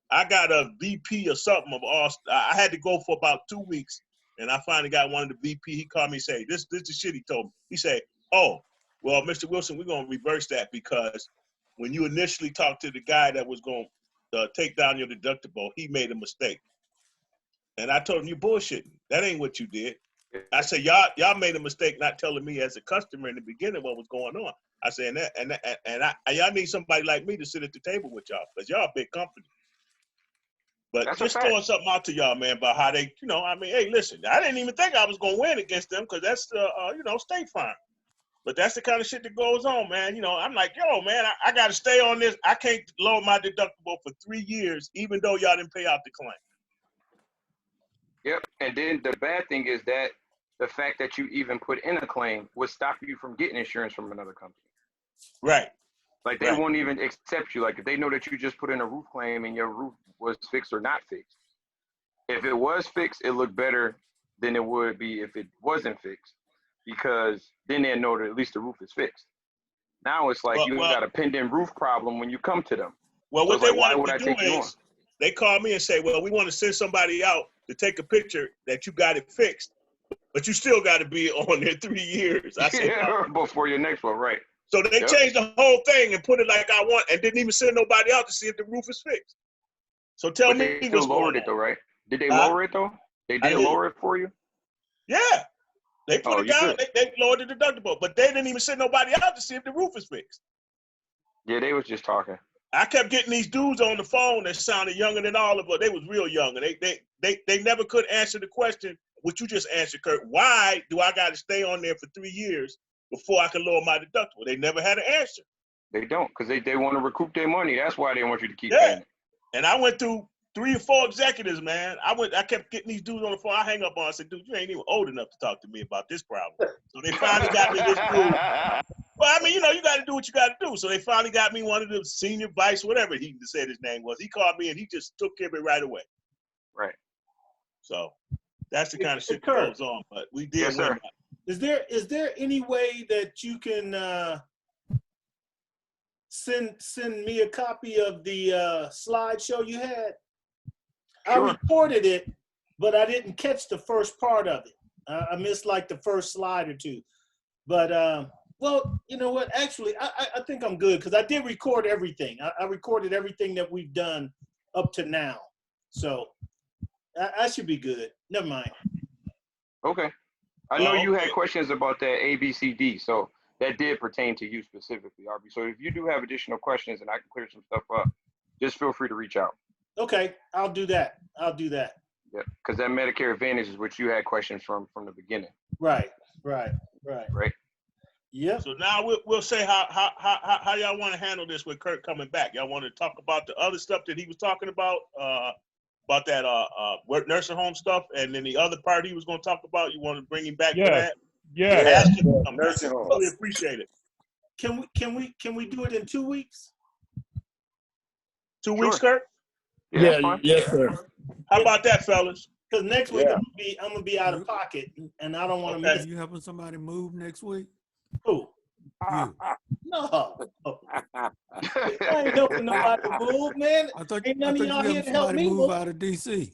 I got a VP or something of all. I had to go for about 2 weeks. And I finally got one of the VP. He called me and said, this is the shit he told me. He said, oh, well, Mr. Wilson, we're going to reverse that because when you initially talked to the guy that was going to take down your deductible, he made a mistake. And I told him, you bullshitting. That ain't what you did. I said, y'all made a mistake not telling me as a customer in the beginning what was going on. I said, and y'all need somebody like me to sit at the table with y'all because y'all a big company. But That's just throwing something out to y'all, man, about how they, hey, listen, I didn't even think I was going to win against them because that's, State Farm. But that's the kind of shit that goes on, man. I'm like, yo, man, I got to stay on this. I can't lower my deductible for 3 years, even though y'all didn't pay out the claim. Yep. And then the bad thing is that the fact that you even put in a claim would stop you from getting insurance from another company. Right. Like they won't even accept you. Like if they know that you just put in a roof claim and your roof was fixed or not fixed. If it was fixed, it looked better than it would be if it wasn't fixed, because then they know that at least the roof is fixed. Now it's like you got a pending roof problem when you come to them. Well, what they want to do is they call me and say, well, we want to send somebody out to take a picture that you got it fixed, but you still got to be on there 3 years. I said, before your next one, right? So they changed the whole thing and put it like I want and didn't even send nobody out to see if the roof is fixed. So tell me they still lowered it though, right? Did they lower it though? They did lower it for you? Yeah. They put it down, they lowered the deductible, but they didn't even send nobody out to see if the roof is fixed. Yeah, they was just talking. I kept getting these dudes on the phone that sounded younger than all of us. They was real young, and they never could answer the question, which you just answered, Curt. Why do I got to stay on there for 3 years before I can lower my deductible? They never had an answer. They don't, because they want to recoup their money. That's why they want you to keep paying it. And I went through 3 or 4 executives, man. I kept getting these dudes on the phone. I hang up on. I said, dude, you ain't even old enough to talk to me about this problem. So they finally got me this dude. Well, I mean, you got to do what you got to do. So they finally got me one of the senior vice, whatever he said his name was. He called me and he just took care of it right away. Right. So that's the kind of shit that goes on. But we did win. Is there any way that you can send me a copy of the slideshow you had? Sure. I recorded it, but I didn't catch the first part of it. I missed like the first slide or two. But well, you know what? Actually, I think I'm good because I did record everything. I recorded everything that we've done up to now, so I should be good. Never mind. Okay. I know you had questions about that ABCD, so that did pertain to you specifically, RB. So if you do have additional questions and I can clear some stuff up, just feel free to reach out. Okay, I'll do that. Yeah, because that Medicare Advantage is what you had questions from the beginning. Right. Yeah. So now we'll say how y'all want to handle this with Curt coming back. Y'all want to talk about the other stuff that he was talking about that nursing home stuff, and then the other part he was going to talk about. You want to bring him back for that? Yeah. Nursing home. Really appreciate it. Can we do it in 2 weeks? 2 weeks, Curt? Yeah, yes, sir. How about that, fellas? Because next week I'm gonna be out of pocket, and I don't want to miss. You helping somebody move next week? Who? You. No. I ain't helping nobody move, man. I thought ain't none you of y'all here helping to help somebody me move out of DC.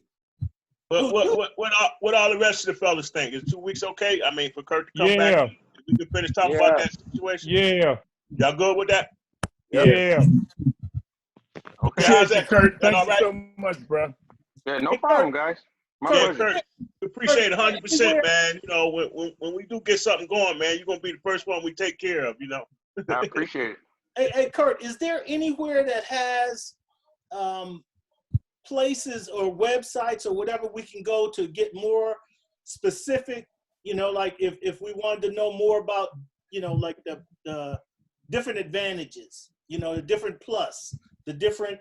But what all the rest of the fellas think? Is 2 weeks okay? I mean, for Curt to come back, we can finish talking about that situation. Yeah. Y'all good with that? Yeah. Okay, how's that, Curt? Thank you so much, bro. Yeah, no problem, guys. My Yeah, pleasure. Kurt, we appreciate it 100%, man. You know, when we do get something going, man, you're gonna be the first one we take care of. You know. I appreciate it. Hey, Curt, is there anywhere that has places or websites or whatever we can go to get more specific? You know, like if we wanted to know more about, you know, like the different advantages, you know, the different plus, the different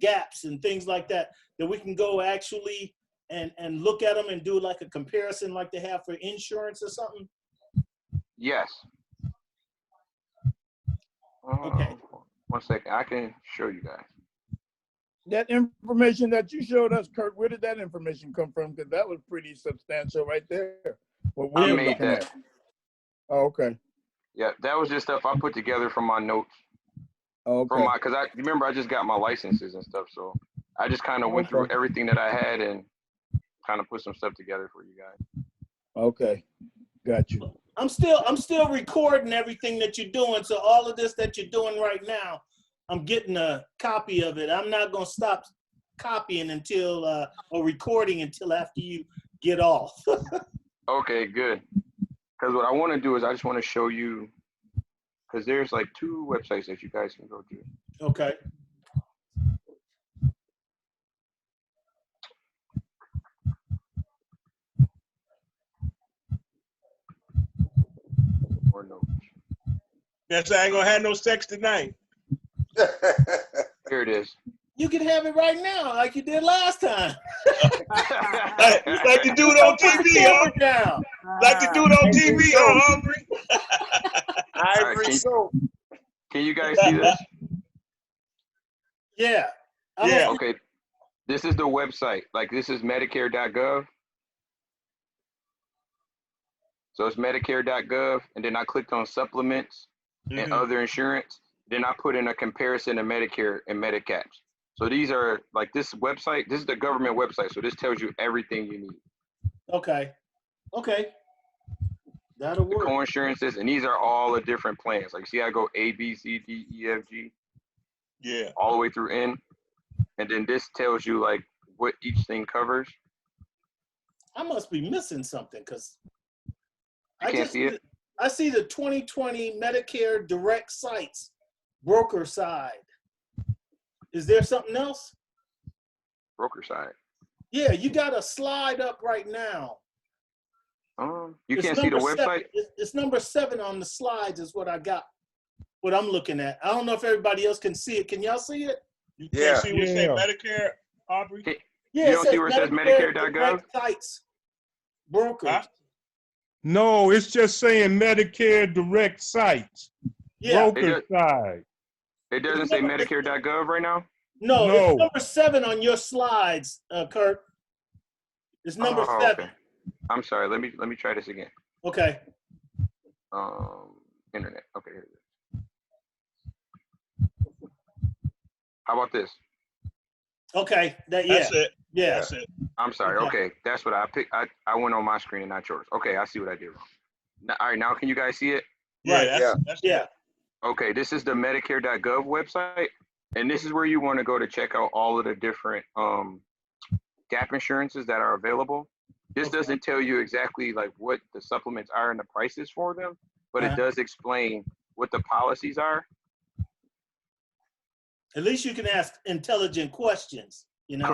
gaps and things like that, that we can go actually and look at them and do like a comparison like they have for insurance or something? Yes. Okay. 1 second. I can show you guys. That information that you showed us, Curt, where did that information come from? Because that was pretty substantial right there. What I we're made looking that. at. Oh, okay. Yeah, that was just stuff I put together from my notes. Oh, From okay. my, cause I remember I just got my licenses and stuff, so I just kind of went through Okay. everything that I had and kind of put some stuff together for you guys. Okay. Got you. I'm still recording everything that you're doing. So all of this that you're doing right now, I'm getting a copy of it. I'm not gonna stop copying until or recording until after you get off. Okay, good. Because what I want to do is I just want to show you, because there's like 2 websites that you guys can go to. Okay. Or notes. Guess I ain't gonna have no sex tonight. Here it is. You can have it right now, like you did last time. Like the dude on TV, huh? Down. Like the dude on TV, hungry. Right, can you guys see this? Yeah. Yeah. Okay. This is the website. Like this is Medicare.gov. So it's Medicare.gov, and then I clicked on supplements and other insurance. Then I put in a comparison of Medicare and Medicaps. So these are like this website. This is the government website. So this tells you everything you need. Okay. Okay. That'll The work. co-insurances, and these are all the different plans. Like see, I go A, B, C, D, E, F, G. Yeah. All the way through N. And then this tells you like what each thing covers. I must be missing something because You can't see it? I see the 2020 Medicare direct sites, broker side. Is there something else? Broker side. Yeah, you got a slide up right now. You It's can't see the number website? 7. It's number 7 on the slides is what I got, what I'm looking at. I don't know if everybody else can see it. Can y'all see it? You can't see what say Medicare, Aubrey? Yeah, You don't see where it says Medicare.gov? direct sites, brokers. Huh? No, it's just saying Medicare direct sites. Yeah. Broker side. It doesn't say Medicare.gov right now? No, No. it's number 7 on your slides, Curt. It's number 7. Okay. I'm sorry. Let me try this again. Okay. Internet. Okay, here it is. How about this? Okay. That's it. Yeah. That's it. I'm sorry. Okay, that's what I picked. I went on my screen and not yours. Okay, I see what I did wrong. Now, all right, now can you guys see it? Yeah. That's Yeah. it. Okay, this is the Medicare.gov website, and this is where you want to go to check out all of the different gap insurances that are available. This doesn't tell you exactly like what the supplements are and the prices for them, but it does explain what the policies are. At least you can ask intelligent questions, you know?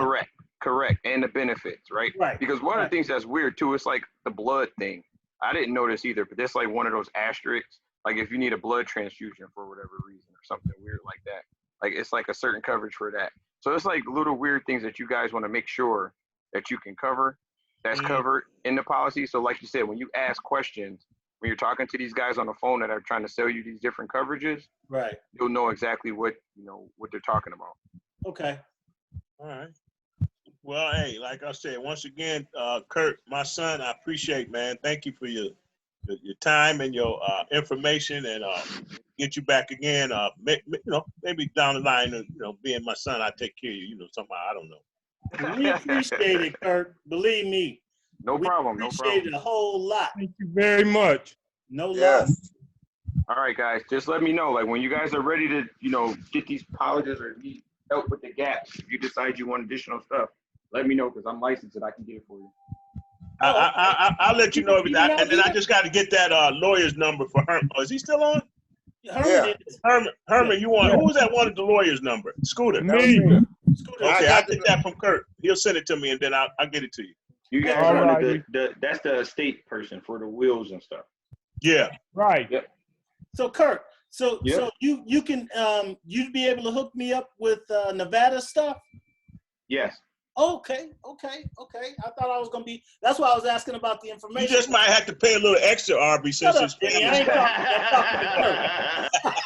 Correct. And the benefits, right? Right. Because one of the things that's weird too, is like the blood thing. I didn't notice either, but that's like one of those asterisks. Like if you need a blood transfusion for whatever reason or something weird like that, like it's like a certain coverage for that. So it's like little weird things that you guys want to make sure that you can cover, that's covered in the policy. So like you said, when you ask questions, when you're talking to these guys on the phone that are trying to sell you these different coverages, Right. you'll know exactly what they're talking about. Okay. All right. Well, hey, like I said, once again, Curt, my son, I appreciate, man. Thank you for your time and your information, and get you back again. Maybe down the line, being my son, I take care of you. Somehow, I don't know. We appreciate it, Curt. Believe me. No problem. We appreciate it a whole lot. Thank you very much. No lie. All right, guys, just let me know. Like when you guys are ready to, get these policies or need help with the gaps, if you decide you want additional stuff, let me know because I'm licensed and I can get it for you. I'll let you know everything. And then I just got to get that lawyer's number for Herman. Oh, is he still on? Herman, Herman, you want who's that wanted the lawyer's number? Scooter. Me. Scooter. Okay, I'll get that from Curt. He'll send it to me and then I'll get it to you. You guys All wanted righty. that's the estate person for the wills and stuff. Yeah. Right. Yep. So Curt, so Yeah. you can you'd be able to hook me up with Nevada stuff? Yes. Okay. I thought I was gonna be. That's why I was asking about the information. You just might have to pay a little extra, Aubrey, since Shut it's up, Vinny. I ain't talking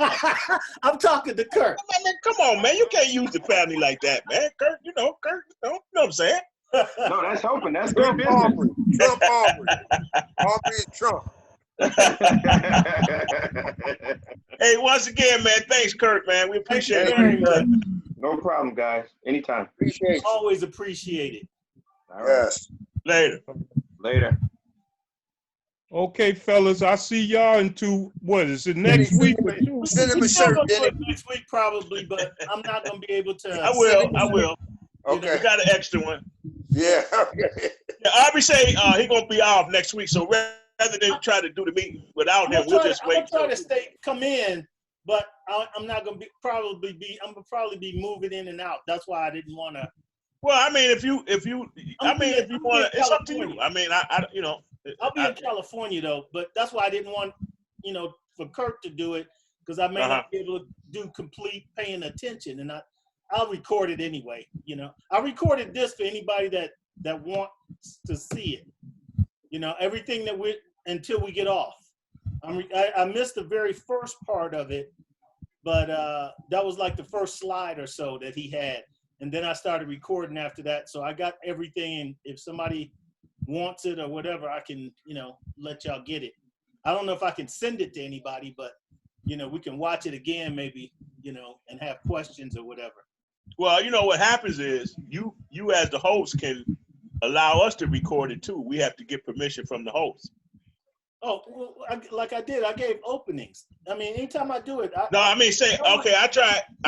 to Curt. I'm talking to Curt. I mean, come on, man. You can't use the family like that, man. Kurt, you know what I'm saying? No, that's helping. That's good Trump business. Aubrey. Trump Aubrey. Aubrey and Trump. Hey, once again, man, thanks, Kurt, man. We appreciate Thank you it. very much. No problem, guys. Anytime. Appreciate you. Always appreciate it. All right. Yes. Later. Later. Okay, fellas, I see y'all into what is it next week? Or two? Send him a We're shirt, gonna do Denny. it next week probably, but I'm not gonna be able to. I will. Okay. We got an extra one. Yeah. Yeah, Aubrey say he gonna be off next week, so rather than try to do the meeting without him, we'll just wait. I'm gonna try to come in, but I'm not gonna probably be moving in and out. That's why I didn't want to. Well, I mean, if you want, it's up to you. I mean, I'll be in California though, but that's why I didn't want, for Curt to do it because I may not be able to do complete paying attention, and I'll record it anyway. I recorded this for anybody that wants to see it. Everything that until we get off. I missed the very first part of it, but that was like the first slide or so that he had, and then I started recording after that. So I got everything, and if somebody wants it or whatever, I can let y'all get it. I don't know if I can send it to anybody, but we can watch it again maybe, and have questions or whatever. Well, what happens is you as the host can allow us to record it too. We have to get permission from the host. Oh, well, I did. I gave openings. I mean, anytime I do it. I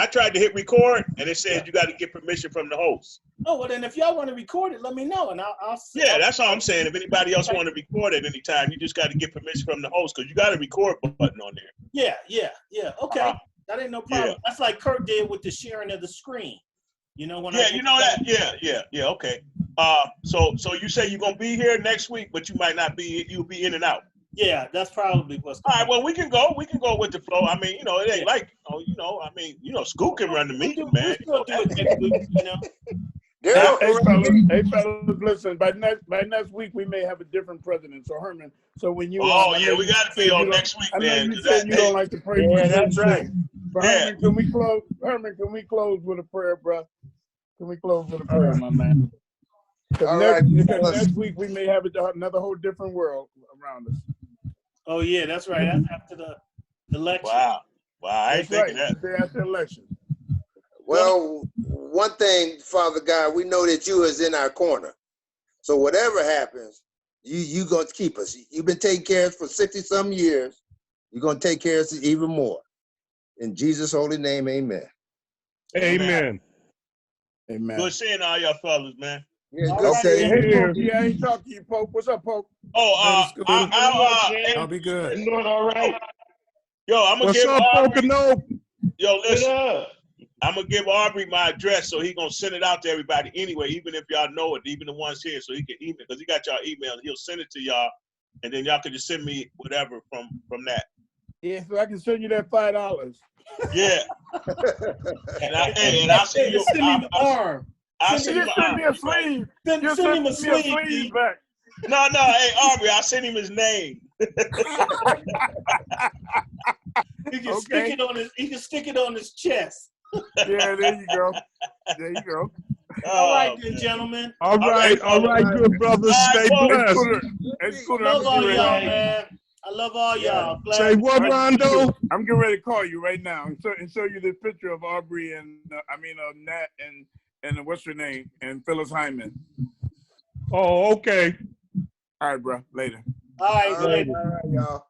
tried to hit record, and it says you got to get permission from the host. Oh, well, then if y'all want to record it, let me know, and I'll. Yeah, that's all I'm saying. If anybody else want to record at any time, you just got to get permission from the host because you got a record button on there. Yeah. Okay, that ain't no problem. Yeah. That's like Curt did with the sharing of the screen. Okay. So you say you're gonna be here next week, but you might not be. You'll be in and out. Yeah, that's probably what's all right. Well, we can go with the flow. I mean, it ain't like, Scoot can run the meeting, man. We'll do it next week, Hey fellas, listen. By next week we may have a different president. So Herman, when you we got to be on next week, man. You said you don't like to pray. Yeah, that's right. But Herman, can we close? Herman, can we close with a prayer, bro? Can we close with a prayer, my man? Next week we may have another whole different world around us. Oh yeah, that's right. That's after the election. Wow, I ain't thinking that. After the election. Well, one thing, Father God, we know that you is in our corner. So whatever happens, you gonna keep us. You've been taking care of us for 60-some years. You're gonna take care of us even more. In Jesus' holy name, amen. Amen. Amen. Good seeing all y'all fellas, man. Yeah, good seeing you. Hey, Pope, I ain't talking to you, Pope. What's up, Pope? I'll be good. You doing all right? Yo, I'm gonna What's give up, Aubrey. Pocono? Yo, listen. I'm gonna give Aubrey my address so he gonna send it out to everybody anyway, even if y'all know it, even the ones here, so he can email because he got y'all email. He'll send it to y'all, and then y'all can just send me whatever from that. Yeah, so I can send you that $5. Yeah. and I'll send you an arm. I'll send you send me a sleeve. Send him a sleeve back. No, hey Aubrey, I'll send him his name. He can stick it on his. He can stick it on his chest. Yeah, there you go. There you go. All right, then, gentlemen. All right, good brothers. Stay blessed. I love all y'all, man. I love all y'all. Say what, Rondo? I'm getting ready to call you right now and show you this picture of Aubrey and Nat and what's her name and Phyllis Hyman. Oh, okay. All right, bro. Later. All right, all right, y'all.